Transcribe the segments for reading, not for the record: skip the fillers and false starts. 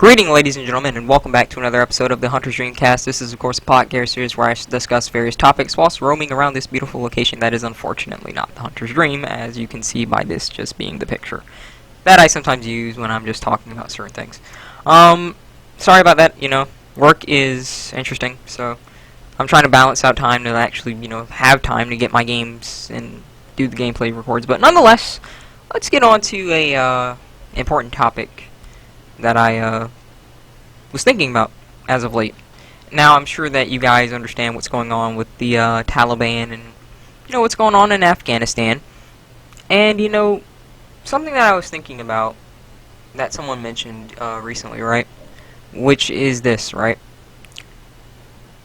Greeting, ladies and gentlemen, and welcome back to another episode of the Hunter's Dreamcast. This is, of course, a podcast series where I discuss various topics whilst roaming around this beautiful location that is unfortunately not the Hunter's Dream, as you can see by this just being the picture that I sometimes use when I'm just talking about certain things. Sorry about that, work is interesting, so I'm trying to balance out time to actually, have time to get my games and do the gameplay records, but nonetheless, let's get on to a, important topic that I was thinking about as of late. Now, I'm sure that you guys understand what's going on with the Taliban and what's going on in Afghanistan. And something that I was thinking about that someone mentioned recently, right? Which is this, right?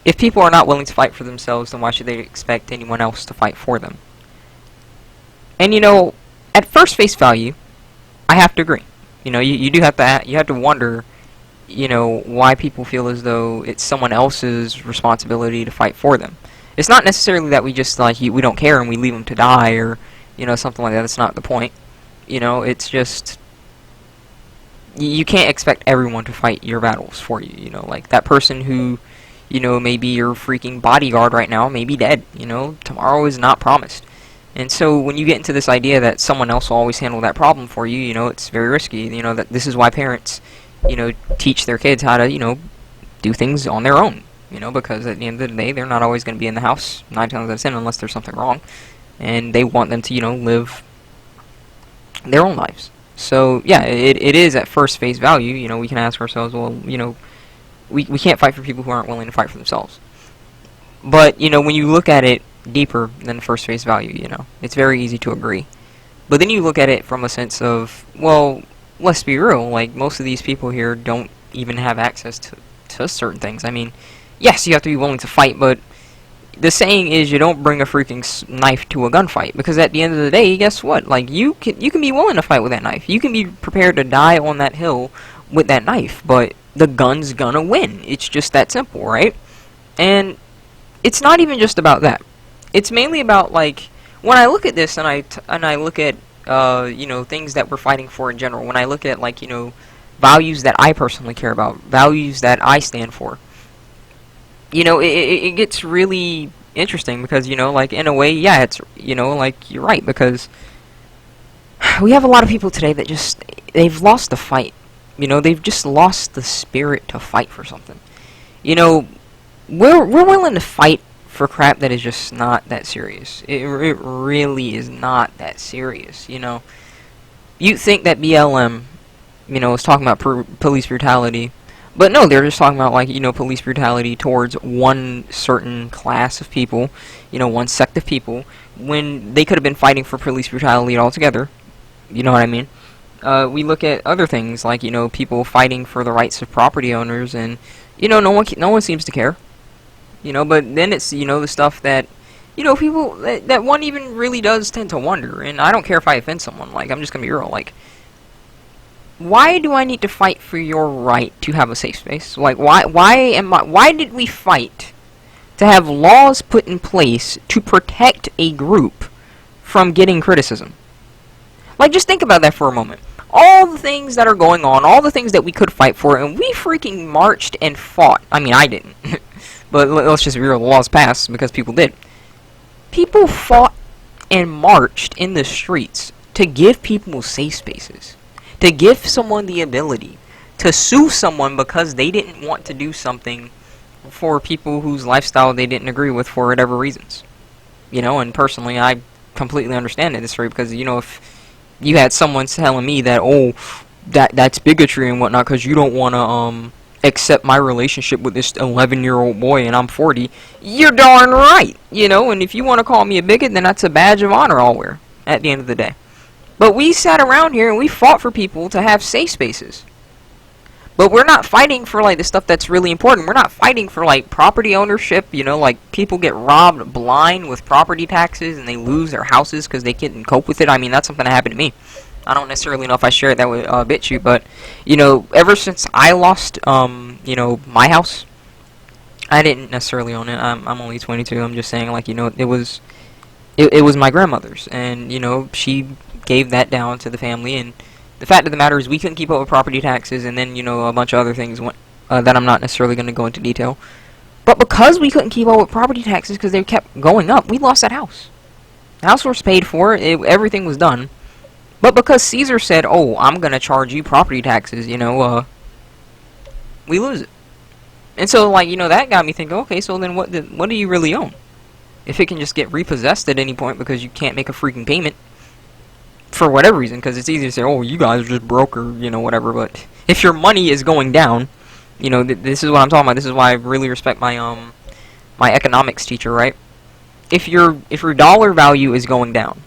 If people are not willing to fight for themselves, then why should they expect anyone else to fight for them? And at first face value, I have to agree. You do have to wonder, why people feel as though it's someone else's responsibility to fight for them. It's not necessarily that we just we don't care and we leave them to die or something like that. That's not the point. It's just you can't expect everyone to fight your battles for you. Like that person who may be your freaking bodyguard right now may be dead. Tomorrow is not promised. And so when you get into this idea that someone else will always handle that problem for you, it's very risky. That this is why parents, teach their kids how to, do things on their own. Because at the end of the day, they're not always going to be in the house 9 times out of 10 unless there's something wrong. And they want them to, live their own lives. So, yeah, it is at first face value. We can ask ourselves, well, we can't fight for people who aren't willing to fight for themselves. But, when you look at it deeper than first face value, it's very easy to agree. But then you look at it from a sense of, well, let's be real, most of these people here don't even have access to certain things. I mean, yes, you have to be willing to fight, but the saying is you don't bring a freaking knife to a gunfight, because at the end of the day, guess what? You can be willing to fight with that knife. You can be prepared to die on that hill with that knife, but the gun's gonna win. It's just that simple, right? And it's not even just about that. It's mainly about, when I look at this and I look at, things that we're fighting for in general, when I look at, values that I personally care about, values that I stand for, it gets really interesting because, in a way, yeah, it's, you're right, because we have a lot of people today that they've lost the fight. They've just lost the spirit to fight for something. We're willing to fight for crap that is just not that serious. It really is not that serious, You'd think that BLM, was talking about police brutality, but no, they're just talking about, police brutality towards one certain class of people, one sect of people, when they could have been fighting for police brutality altogether, you know what I mean? We look at other things, people fighting for the rights of property owners, and, no one seems to care. But then it's, the stuff that, people, that one even really does tend to wonder, and I don't care if I offend someone, I'm just gonna be real, why do I need to fight for your right to have a safe space? Why did we fight to have laws put in place to protect a group from getting criticism? Just think about that for a moment. All the things that are going on, all the things that we could fight for, and we freaking marched and fought. I mean, I didn't. But let's just be real, the laws passed because people did. People fought and marched in the streets to give people safe spaces. To give someone the ability to sue someone because they didn't want to do something for people whose lifestyle they didn't agree with for whatever reasons. And personally, I completely understand it this way because, if you had someone telling me that, oh, that's bigotry and whatnot because you don't want to, accept my relationship with this 11-year-old boy and I'm 40, you're darn right, and if you want to call me a bigot, then that's a badge of honor I'll wear at the end of the day. But we sat around here and we fought for people to have safe spaces. But we're not fighting for, the stuff that's really important. We're not fighting for, property ownership, people get robbed blind with property taxes and they lose their houses because they couldn't cope with it. I mean, that's something that happened to me. I don't necessarily know if I shared that with BitChute, but, ever since I lost, my house, I didn't necessarily own it. I'm only 22. I'm just saying, it was my grandmother's, and, she gave that down to the family, and, The fact of the matter is we couldn't keep up with property taxes, and then, you know, a bunch of other things went, that I'm not necessarily going to go into detail. But because we couldn't keep up with property taxes because they kept going up, we lost that house. The house was paid for, everything was done. But because Caesar said, oh, I'm going to charge you property taxes, you know, we lose it. And so, like, you know, that got me thinking, okay, so then what do you really own? If it can just get repossessed at any point because you can't make a freaking payment for whatever reason, because it's easy to say, oh, you guys are just broke or, you know, whatever, but if your money is going down, you know, this is what I'm talking about. This is why I really respect my my economics teacher, right? If your dollar value is going down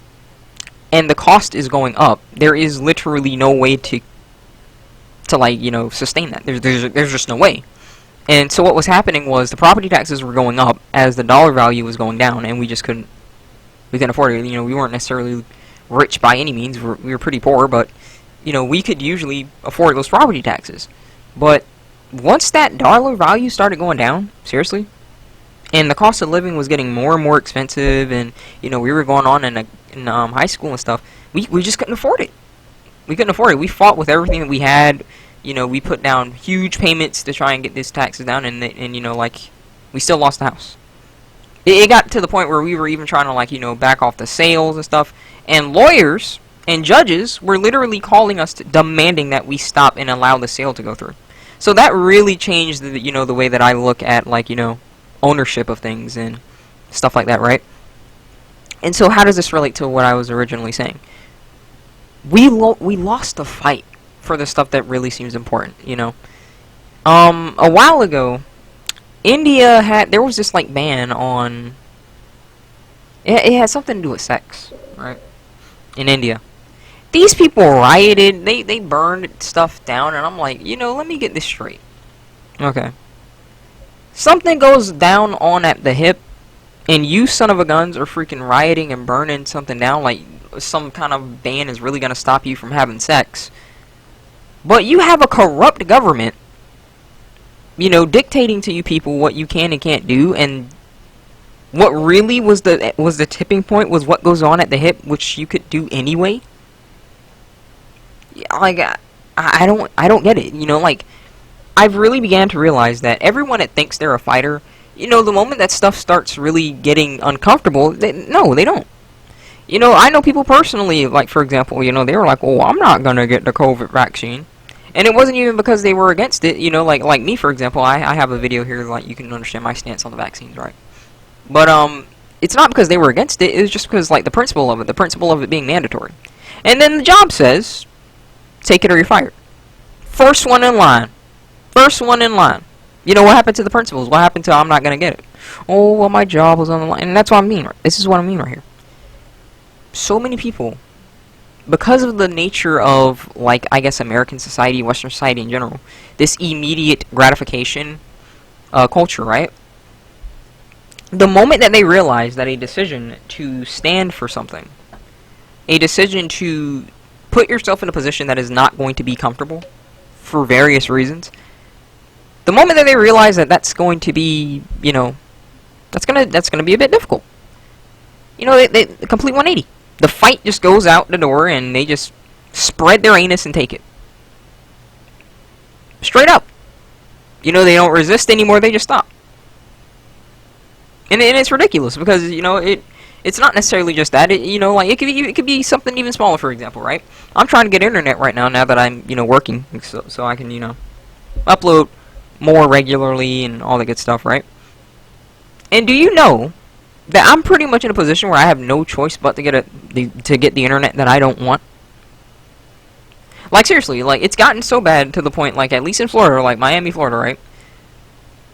and the cost is going up, there is literally no way to like, you know, sustain that. There's just no way. And so what was happening was the property taxes were going up as the dollar value was going down, and we couldn't afford it. You know, we weren't necessarily rich by any means. We were pretty poor, but, you know, we could usually afford those property taxes. But once that dollar value started going down, seriously, and the cost of living was getting more and more expensive, and, you know, we were going on in high school and stuff, we just couldn't afford it. We couldn't afford it. We fought with everything that we had. You know, we put down huge payments to try and get these taxes down, and you know, like, we still lost the house. It got to the point where we were even trying to, like, you know, back off the sales and stuff, and lawyers and judges were literally calling us, demanding that we stop and allow the sale to go through. So that really changed, you know, the way that I look at, like, you know, ownership of things and stuff like that, right? And so how does this relate to what I was originally saying? We lost the fight for the stuff that really seems important, you know. A while ago, there was this, like, ban on, it had something to do with sex, right, in India. These people rioted, they burned stuff down, and I'm like, you know, let me get this straight. Okay. Something goes down on at the hip, and you son of a guns are freaking rioting and burning something down, like some kind of ban is really going to stop you from having sex. But you have a corrupt government, you know, dictating to you people what you can and can't do, and what really was the tipping point was what goes on at the hip, which you could do anyway. Like, I don't get it, you know, like, I've really began to realize that everyone that thinks they're a fighter, you know, the moment that stuff starts really getting uncomfortable, no, they don't. You know, I know people personally, like, for example, you know, they were like, oh, I'm not gonna get the COVID vaccine. And it wasn't even because they were against it, you know, like me, for example, I have a video here, like, you can understand my stance on the vaccines, right? But, it's not because they were against it, it was just because, like, the principle of it being mandatory. And then the job says, take it or you're fired. First one in line. First one in line. You know, what happened to the principles? What happened to I'm not gonna get it? Oh, well, my job was on the line. And that's what I mean. This is what I mean right here. So many people, because of the nature of, like, I guess American society, Western society in general, this immediate gratification culture, right? The moment that they realize that a decision to stand for something, a decision to put yourself in a position that is not going to be comfortable for various reasons, the moment that they realize that that's going to be, you know, that's gonna be a bit difficult. You know, they complete 180. The fight just goes out the door, and they just spread their anus and take it. Straight up. You know, they don't resist anymore, they just stop. And it's ridiculous, because, you know, it's not necessarily just that. You know, like, it could be something even smaller, for example, right? I'm trying to get internet right now that I'm, you know, working, so I can, you know, upload more regularly and all that good stuff, right? And do you know that I'm pretty much in a position where I have no choice but to get the internet that I don't want? Like, seriously, like, it's gotten so bad to the point, like, at least in Florida, like Miami, Florida, right?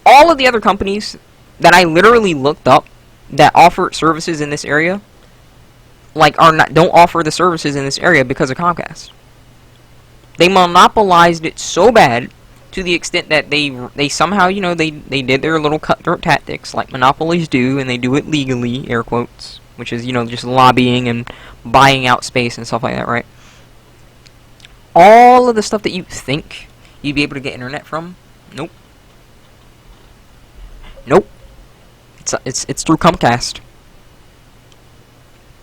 All of the other companies that I literally looked up that offer services in this area, like, don't offer the services in this area because of Comcast. They monopolized it so bad to the extent that they somehow, you know, they did their little cutthroat tactics like monopolies do, and they do it legally, air quotes, which is, you know, just lobbying and buying out space and stuff like that, right? All of the stuff that you think you'd be able to get internet from, nope. Nope. It's through Comcast,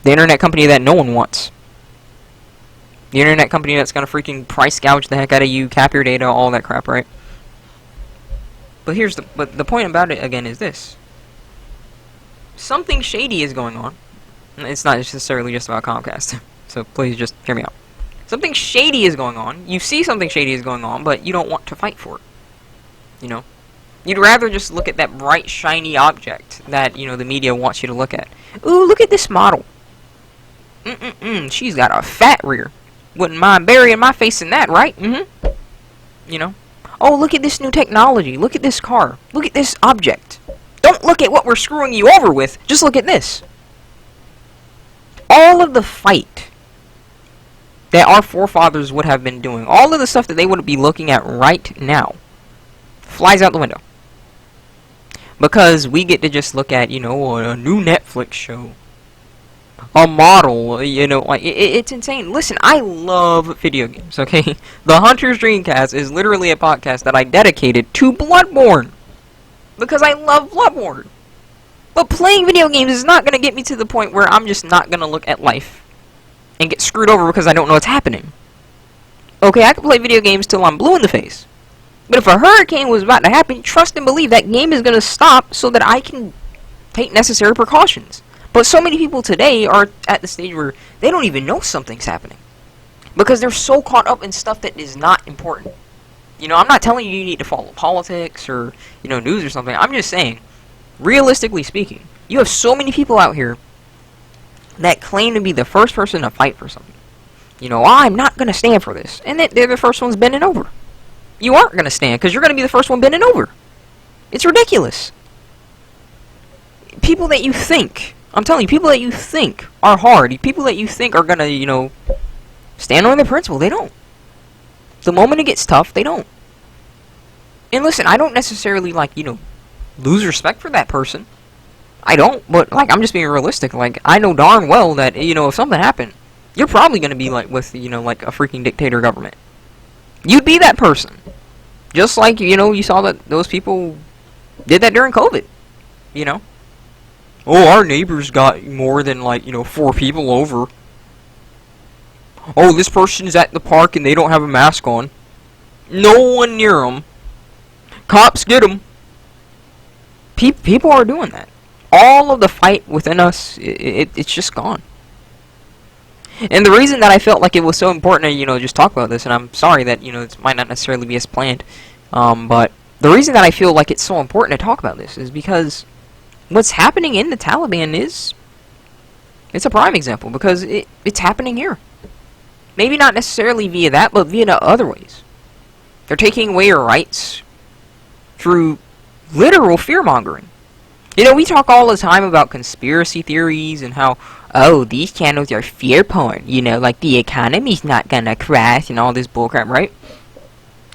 the internet company that no one wants. The internet company that's gonna freaking price gouge the heck out of you, cap your data, all that crap, right? But the point about it again is this. Something shady is going on. It's not necessarily just about Comcast. So please just hear me out. Something shady is going on. You see something shady is going on, but you don't want to fight for it. You know? You'd rather just look at that bright, shiny object that, you know, the media wants you to look at. Ooh, look at this model. She's got a fat rear. Wouldn't mind burying my face in that, right? You know? Oh, look at this new technology. Look at this car. Look at this object. Don't look at what we're screwing you over with. Just look at this. All of the fight that our forefathers would have been doing, all of the stuff that they would be looking at right now, flies out the window. Because we get to just look at, you know, a new Netflix show. A model, you know, like, it's insane. Listen, I love video games, okay? The Hunter's Dreamcast is literally a podcast that I dedicated to Bloodborne. Because I love Bloodborne. But playing video games is not going to get me to the point where I'm just not going to look at life and get screwed over because I don't know what's happening. Okay, I can play video games till I'm blue in the face. But if a hurricane was about to happen, trust and believe that game is going to stop so that I can take necessary precautions. But so many people today are at the stage where they don't even know something's happening. Because they're so caught up in stuff that is not important. You know, I'm not telling you need to follow politics or, you know, news or something. I'm just saying, realistically speaking, you have so many people out here that claim to be the first person to fight for something. You know, I'm not going to stand for this. And they're the first ones bending over. You aren't going to stand because you're going to be the first one bending over. It's ridiculous. People that you think, I'm telling you, people that you think are hard, people that you think are going to, you know, stand on their principle, they don't. The moment it gets tough, they don't. And listen, I don't necessarily, like, you know, lose respect for that person. I don't, but, like, I'm just being realistic. Like, I know darn well that, you know, if something happened, you're probably going to be, like, with, you know, like, a freaking dictator government. You'd be that person. Just like, you know, you saw that those people did that during COVID. You know? Oh, our neighbors got more than, like, you know, 4 people over. Oh, this person's at the park and they don't have a mask on. No one near them. Cops get them. People are doing that. All of the fight within us, it's just gone. And the reason that I felt like it was so important to, you know, just talk about this, and I'm sorry that, you know, it might not necessarily be as planned, but the reason that I feel like it's so important to talk about this is because what's happening in the Taliban it's a prime example, because it's happening here. Maybe not necessarily via that, but via other ways. They're taking away your rights through literal fear-mongering. You know, we talk all the time about conspiracy theories and how, oh, these channels are fear porn. You know, like the economy's not gonna crash and all this bullcrap, right?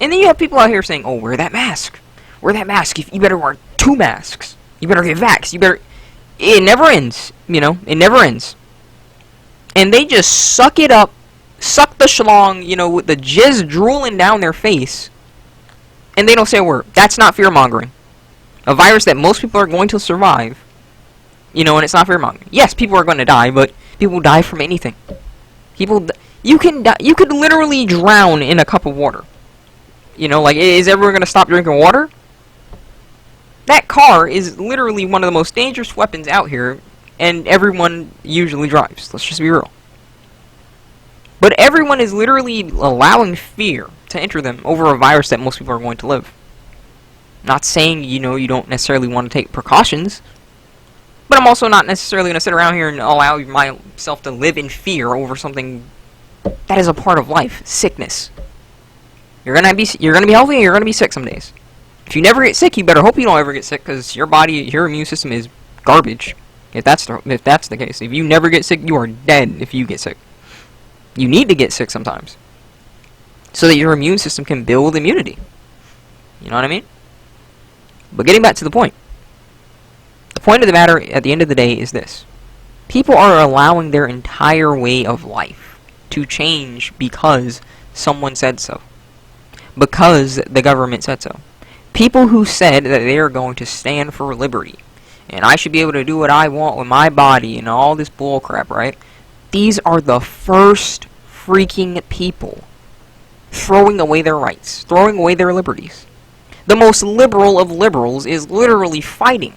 And then you have people out here saying, oh, wear that mask. Wear that mask. You better wear 2 masks. You better get vaxxed. You better... It never ends, you know? It never ends. And they just suck it up, suck the schlong, you know, with the jizz drooling down their face, and they don't say a word. That's not fear-mongering. A virus that most people are going to survive, you know, and it's not fear-mongering. Yes, people are going to die, but people die from anything. You could literally drown in a cup of water. You know, like, is everyone going to stop drinking water? That car is literally one of the most dangerous weapons out here, and everyone usually drives. Let's just be real. But everyone is literally allowing fear to enter them over a virus that most people are going to live. Not saying, you know, you don't necessarily want to take precautions, but I'm also not necessarily going to sit around here and allow myself to live in fear over something that is a part of life, sickness. You're gonna be healthy and you're gonna be sick some days. If you never get sick, you better hope you don't ever get sick, because your immune system is garbage. If that's the case, if you never get sick, you are dead. If you get sick, you need to get sick sometimes, so that your immune system can build immunity. You know what I mean? But getting back to the point of the matter at the end of the day is this: people are allowing their entire way of life to change because someone said so, because the government said so. People who said that they are going to stand for liberty, and I should be able to do what I want with my body and all this bullcrap, right? These are the first freaking people throwing away their rights, throwing away their liberties. The most liberal of liberals is literally fighting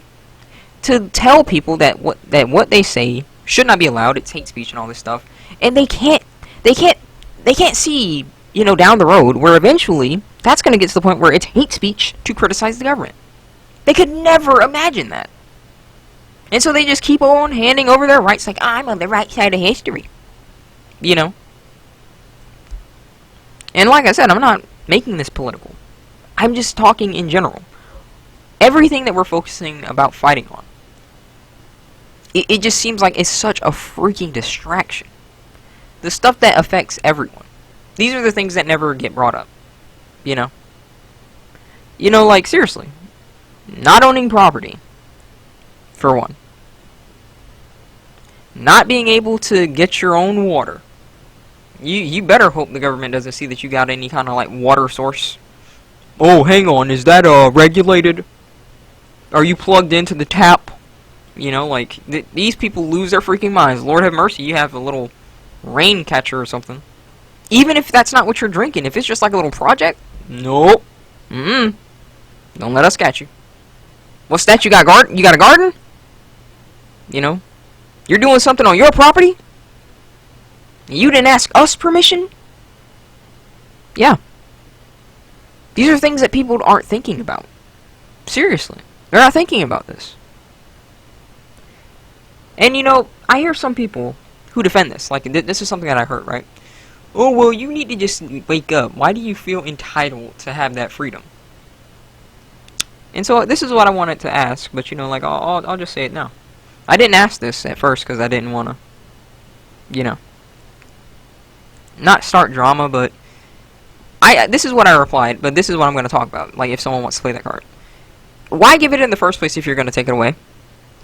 to tell people that what they say should not be allowed. It's hate speech and all this stuff, and they can't see, down the road where eventually that's going to get to the point where it's hate speech to criticize the government. They could never imagine that. And so they just keep on handing over their rights like, I'm on the right side of history. And like I said, I'm not making this political. I'm just talking in general. Everything that we're focusing about fighting on, it just seems like it's such a freaking distraction. The stuff that affects everyone. These are the things that never get brought up. Like, seriously. Not owning property, for one. Not being able to get your own water. You better hope the government doesn't see that you got any kind of, like, water source. Oh, hang on, is that, regulated? Are you plugged into the tap? These people lose their freaking minds. Lord have mercy, you have a little rain catcher or something. Even if that's not what you're drinking, if it's just like a little project, nope. Don't let us catch you. What's that? You got a garden? You're doing something on your property? You didn't ask us permission? Yeah. These are things that people aren't thinking about. Seriously. They're not thinking about this. And I hear some people who defend this. Like, this is something that I heard, right? Oh, well, you need to just wake up. Why do you feel entitled to have that freedom? And so this is what I wanted to ask, but I'll just say it now. I didn't ask this at first because I didn't want to, not start drama, but this is what I replied, but this is what I'm going to talk about, like if someone wants to play that card. Why give it in the first place if you're going to take it away?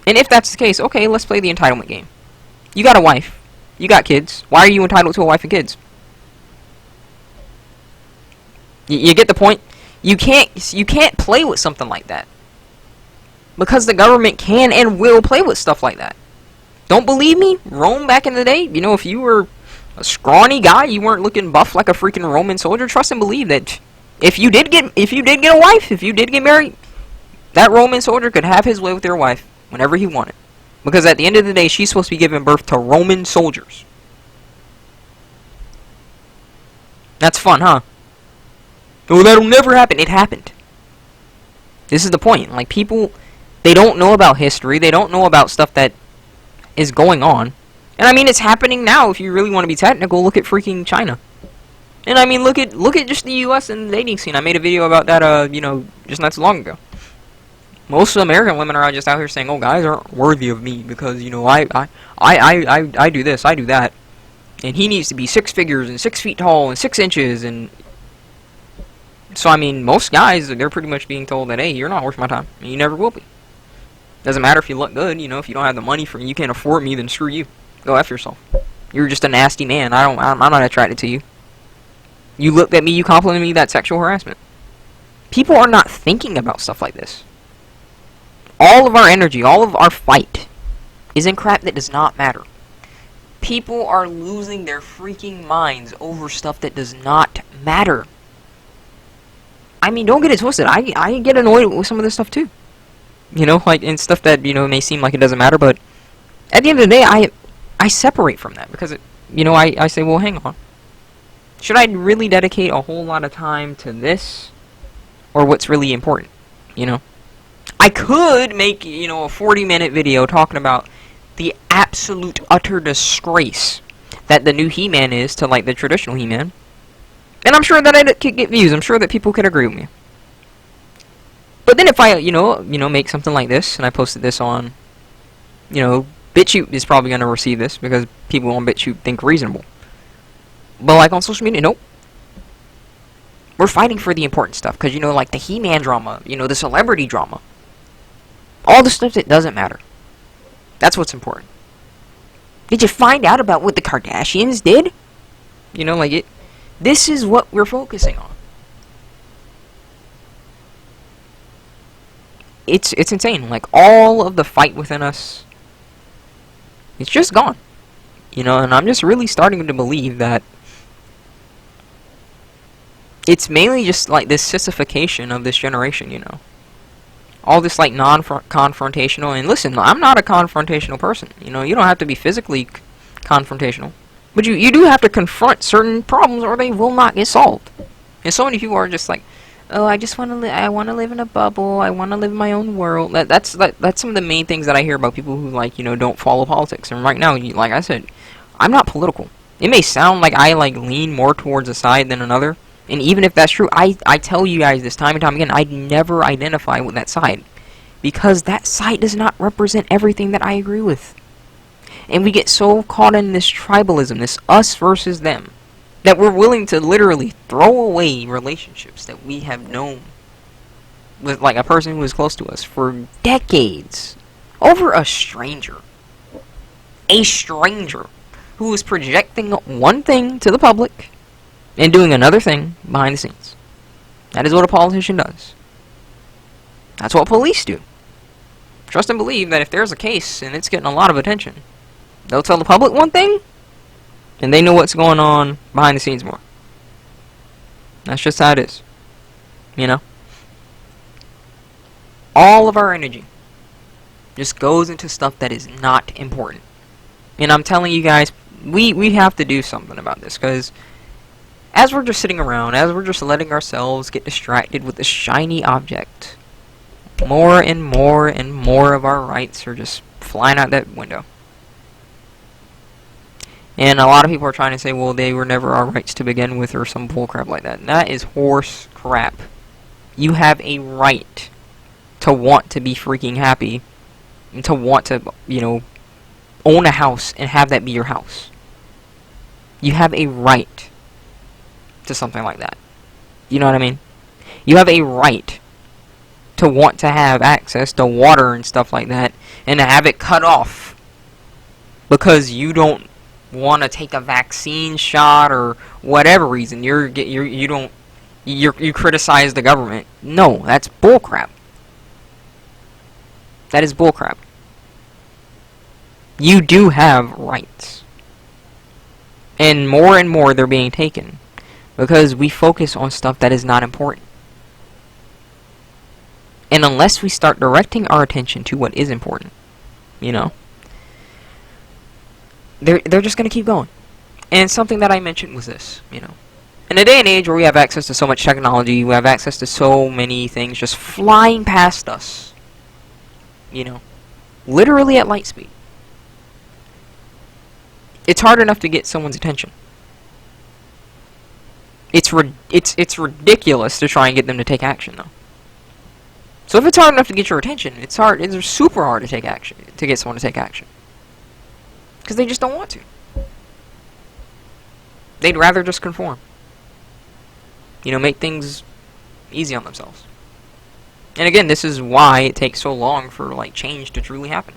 And if that's the case, okay, let's play the entitlement game. You got a wife. You got kids. Why are you entitled to a wife and kids? You get the point? You can't play with something like that. Because the government can and will play with stuff like that. Don't believe me? Rome back in the day, if you were a scrawny guy, you weren't looking buff like a freaking Roman soldier, trust and believe that if you did get a wife, if you did get married, that Roman soldier could have his way with your wife whenever he wanted. Because at the end of the day, she's supposed to be giving birth to Roman soldiers. That's fun, huh? Oh, that'll never happen. It happened. This is the point. Like, people, they don't know about history. They don't know about stuff that is going on. And I mean, it's happening now. If you really want to be technical, look at freaking China. And I mean, look at just the U.S. and the dating scene. I made a video about that, just not too long ago. Most American women are just out here saying, "Oh, guys aren't worthy of me because I do this, I do that, and he needs to be 6 figures and 6 feet tall and 6 inches." And so I mean, most guys, they're pretty much being told that, hey, you're not worth my time, and you never will be. Doesn't matter if you look good, if you don't have the money for me, you can't afford me, then screw you. Go F yourself. You're just a nasty man. I'm not attracted to you. You looked at me, you complimented me, that's sexual harassment. People are not thinking about stuff like this. All of our energy, all of our fight is in crap that does not matter. People are losing their freaking minds over stuff that does not matter. I mean, don't get it twisted. I get annoyed with some of this stuff too. And stuff that, may seem like it doesn't matter, but at the end of the day, I separate from that because, I say, well, hang on. Should I really dedicate a whole lot of time to this or what's really important, I could make, a 40-minute video talking about the absolute utter disgrace that the new He-Man is to, like, the traditional He-Man. And I'm sure that I could get views. I'm sure that people could agree with me. But then if I, make something like this, and I posted this on, BitChute is probably going to receive this, because people on BitChute think reasonable. But, like, on social media, nope. We're fighting for the important stuff, because, like, the He-Man drama, the celebrity drama. All the stuff that doesn't matter. That's what's important. Did you find out about what the Kardashians did? This is what we're focusing on. It's insane. Like, all of the fight within us, it's just gone. And I'm just really starting to believe that it's mainly just like this sissification of this generation, you know. All this like non-confrontational, and listen, I'm not a confrontational person. You know, you don't have to be physically confrontational, but you do have to confront certain problems, or they will not get solved. And so many people are just like, oh, I just want to live. I want to live in a bubble. I want to live in my own world. That's some of the main things that I hear about people who, like, you know, don't follow politics. And right now, like I said, I'm not political. It may sound like I like lean more towards a side than another. And even if that's true, I tell you guys this time and time again, I never identify with that side. Because that side does not represent everything that I agree with. And we get so caught in this tribalism, this us versus them, that we're willing to literally throw away relationships that we have known with like a person who is close to us for decades over a stranger. A stranger who is projecting one thing to the public and doing another thing behind the scenes. That is what a politician does. That's what police do. Trust and believe that if there's a case and it's getting a lot of attention, they'll tell the public one thing, and they know what's going on behind the scenes more. That's just how it is. You know? All of our energy just goes into stuff that is not important. And I'm telling you guys, we have to do something about this, because as we're just sitting around, as we're just letting ourselves get distracted with this shiny object, more and more and more of our rights are just flying out that window. And a lot of people are trying to say, well, they were never our rights to begin with, or some bullcrap like that. And that is horse crap. You have a right to want to be freaking happy, and to want to, you know, own a house and have that be your house. You have a right to something like that. You know what I mean? You have a right to want to have access to water and stuff like that, and to have it cut off because you don't want to take a vaccine shot or whatever reason. You criticize the government. No, that's bullcrap. That is bullcrap. You do have rights, and more they're being taken because we focus on stuff that is not important. And unless we start directing our attention to what is important, you know, they're just going to keep going. And something that I mentioned was this, you know. In a day and age where we have access to so much technology, we have access to so many things just flying past us, you know, literally at light speed. It's hard enough to get someone's attention. It's ridiculous to try and get them to take action, though. So if it's hard enough to get your attention, it's super hard to take action, to get someone to take action. Because they just don't want to. They'd rather just conform. You know, make things easy on themselves. And again, this is why it takes so long for, like, change to truly happen.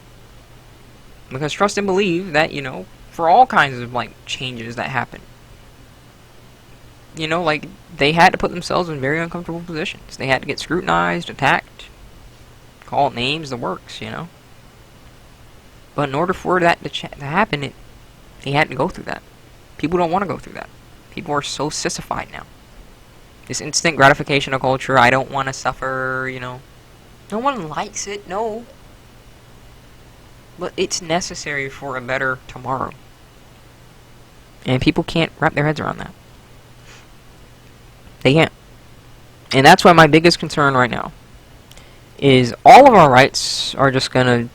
Because trust and believe that, you know, for all kinds of, like, changes that happen, you know, like, they had to put themselves in very uncomfortable positions. They had to get scrutinized, attacked, called names, the works, you know. But in order for that to happen, they had to go through that. People don't want to go through that. People are so sissified now. This instant gratification of culture, I don't want to suffer, you know. No one likes it, no. But it's necessary for a better tomorrow. And people can't wrap their heads around that. They can't. And that's why my biggest concern right now is all of our rights are just gonna...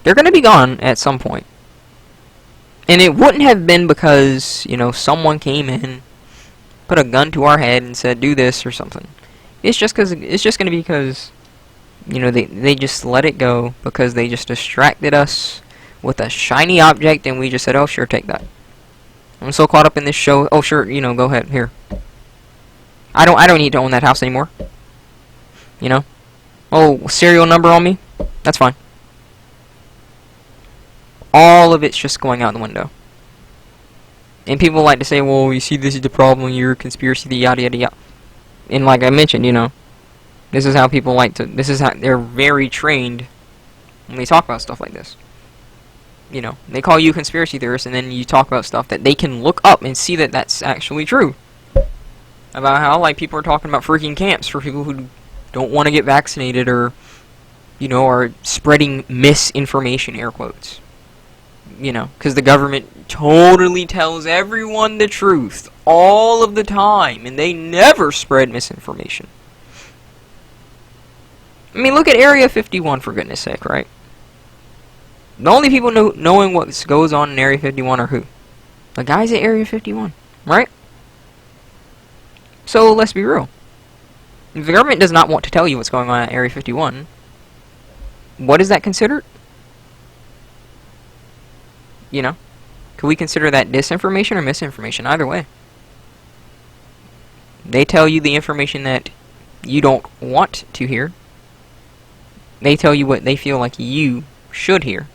they're gonna be gone at some point. And it wouldn't have been because, you know, someone came in, put a gun to our head and said, do this or something. It's just gonna be because, you know, they just let it go because they just distracted us with a shiny object, and we just said, oh, sure, take that. I'm so caught up in this show. Oh, sure, you know, go ahead, here. I don't need to own that house anymore. You know? Oh, serial number on me? That's fine. All of it's just going out the window. And people like to say, well, you see, this is the problem, you're a conspiracy, yada, yada, yada. And like I mentioned, you know, this is how people like to, this is how they're very trained when they talk about stuff like this. You know, they call you a conspiracy theorist, and then you talk about stuff that they can look up and see that that's actually true. about how, like, people are talking about freaking camps for people who don't want to get vaccinated or, you know, are spreading misinformation, air quotes. You know, because the government totally tells everyone the truth all of the time, and they never spread misinformation. I mean, look at Area 51, for goodness sake, right? The only people knowing what goes on in Area 51 are who? The guys at Area 51, right? So, let's be real. If the government does not want to tell you what's going on at Area 51, what is that considered? You know? Could we consider that disinformation or misinformation? Either way. They tell you the information that you don't want to hear. They tell you what they feel like you should hear.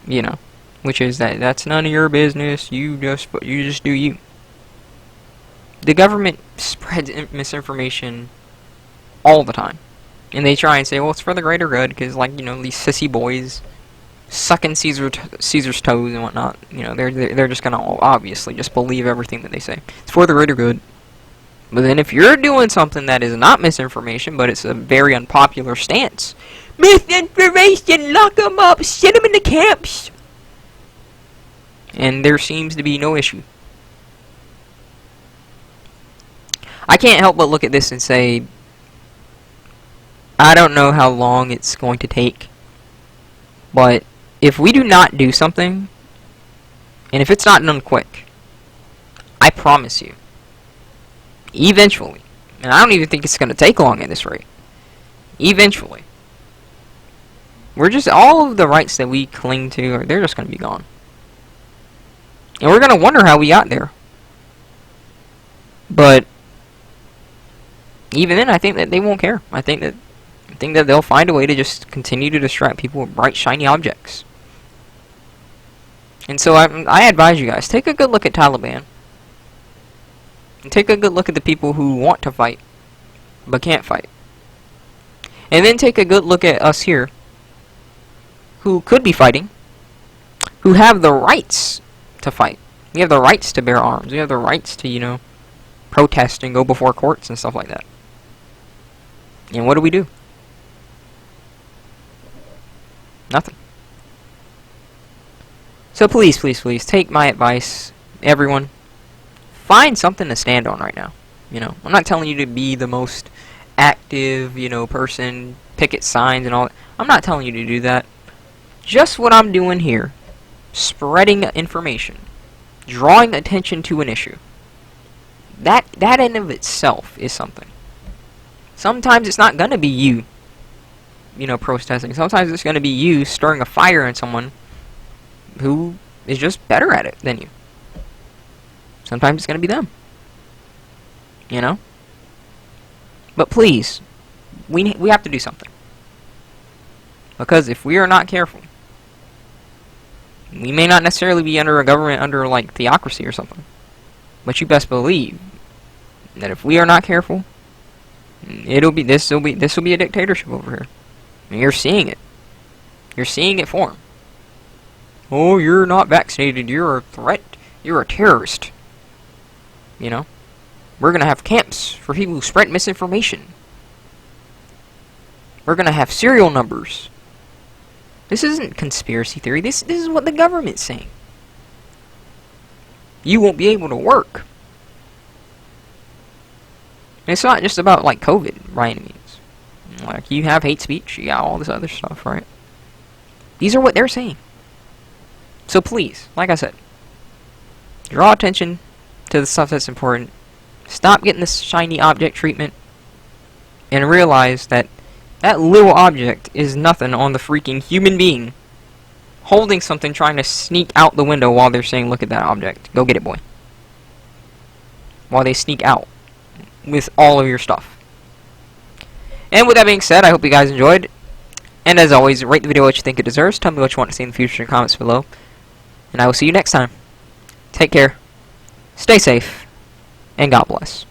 You know? Which is that's none of your business. You just do you. The government spreads misinformation all the time. And they try and say, well, it's for the greater good, because, like, you know, these sissy boys sucking Caesar's toes and whatnot. You know, they're just gonna obviously just believe everything that they say. It's for the greater good. But then if you're doing something that is not misinformation, but it's a very unpopular stance, misinformation, lock them up, send them in the camps, and there seems to be no issue. I can't help but look at this and say, I don't know how long it's going to take, but if we do not do something, and if it's not done quick, I promise you, eventually, and I don't even think it's going to take long at this rate, eventually, all of the rights that we cling to, they're just going to be gone. And we're going to wonder how we got there. But even then, I think that they won't care. I think that they'll find a way to just continue to distract people with bright, shiny objects. And so I advise you guys, take a good look at Taliban. And take a good look at the people who want to fight, but can't fight. And then take a good look at us here, who could be fighting, who have the rights to fight. We have the rights to bear arms. We have the rights to, you know, protest and go before courts and stuff like that. And what do? Nothing. So please, please, please, take my advice, everyone. Find something to stand on right now. You know, I'm not telling you to be the most active, you know, person, picket signs and all that. I'm not telling you to do that. Just what I'm doing here. Spreading information. Drawing attention to an issue. That in of itself is something. Sometimes it's not going to be you, you know, protesting. Sometimes it's going to be you stirring a fire in someone who is just better at it than you. Sometimes it's going to be them. You know? But please, we have to do something. Because if we are not careful, we may not necessarily be under a government under, like, theocracy or something. But you best believe that if we are not careful, this will be a dictatorship over here. And you're seeing it. You're seeing it form. Oh, you're not vaccinated. You're a threat. You're a terrorist. You know? We're going to have camps for people who spread misinformation. We're going to have serial numbers. This isn't conspiracy theory. This is what the government's saying. You won't be able to work. And it's not just about, like, COVID, by any means. Like, you have hate speech, you got all this other stuff, right? These are what they're saying. So please, like I said, draw attention to the stuff that's important. Stop getting this shiny object treatment. And realize that that little object is nothing on the freaking human being holding something trying to sneak out the window while they're saying, look at that object. Go get it, boy. While they sneak out with all of your stuff. And with that being said, I hope you guys enjoyed. And as always, rate the video what you think it deserves. Tell me what you want to see in the future in the comments below. And I will see you next time. Take care. Stay safe. And God bless.